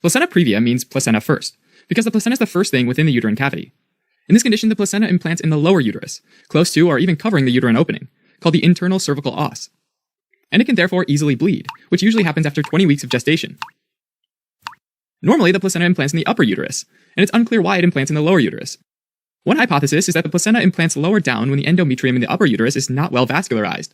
Placenta previa means placenta first, because the placenta is the first thing within the uterine cavity. In this condition, the placenta implants in the lower uterus, close to or even covering the uterine opening, called the internal cervical os. And it can therefore easily bleed, which usually happens after 20 weeks of gestation. Normally, the placenta implants in the upper uterus, and it's unclear why it implants in the lower uterus. One hypothesis is that the placenta implants lower down when the endometrium in the upper uterus is not well vascularized.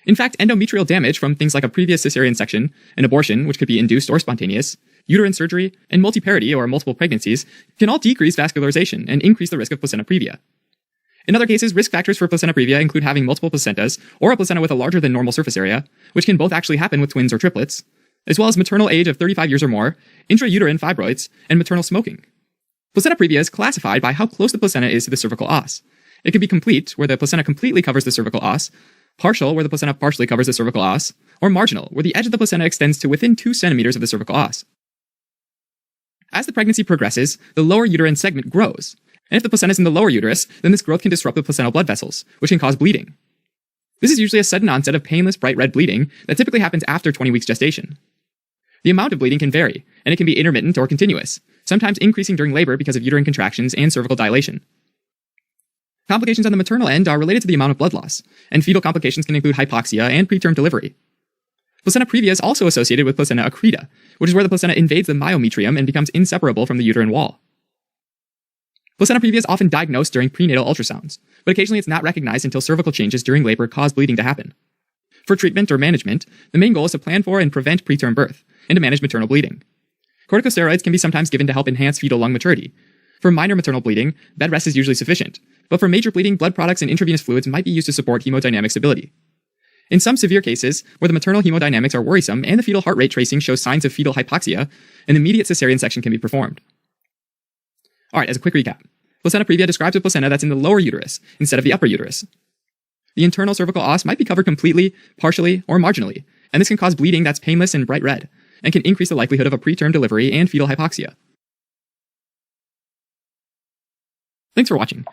In fact, endometrial damage from things like a previous cesarean section, an abortion, which could be induced or spontaneous, uterine surgery, and multiparity or multiple pregnancies can all decrease vascularization and increase the risk of placenta previa. In other cases, risk factors for placenta previa include having multiple placentas or a placenta with a larger than normal surface area, which can both actually happen with twins or triplets, as well as maternal age of 35 years or more, intrauterine fibroids, and maternal smoking. Placenta previa is classified by how close the placenta is to the cervical os. It can be complete, where the placenta completely covers the cervical os, partial, where the placenta partially covers the cervical os, or marginal, where the edge of the placenta extends to within 2 centimeters of the cervical os. As the pregnancy progresses, the lower uterine segment grows, and if the placenta is in the lower uterus, then this growth can disrupt the placental blood vessels, which can cause bleeding. This is usually a sudden onset of painless bright red bleeding that typically happens after 20 weeks gestation. The amount of bleeding can vary, and it can be intermittent or continuous, sometimes increasing during labor because of uterine contractions and cervical dilation. Complications on the maternal end are related to the amount of blood loss, and fetal complications can include hypoxia and preterm delivery. Placenta previa is also associated with placenta accreta, which is where the placenta invades the myometrium and becomes inseparable from the uterine wall. Placenta previa is often diagnosed during prenatal ultrasounds, but occasionally it's not recognized until cervical changes during labor cause bleeding to happen. For treatment or management, the main goal is to plan for and prevent preterm birth, and to manage maternal bleeding. Corticosteroids can be sometimes given to help enhance fetal lung maturity. For minor maternal bleeding, bed rest is usually sufficient, but for major bleeding, blood products and intravenous fluids might be used to support hemodynamic stability. In some severe cases, where the maternal hemodynamics are worrisome and the fetal heart rate tracing shows signs of fetal hypoxia, an immediate cesarean section can be performed. Alright, as a quick recap, placenta previa describes a placenta that's in the lower uterus instead of the upper uterus. The internal cervical os might be covered completely, partially, or marginally, and this can cause bleeding that's painless and bright red, and can increase the likelihood of a preterm delivery and fetal hypoxia. Thanks for watching.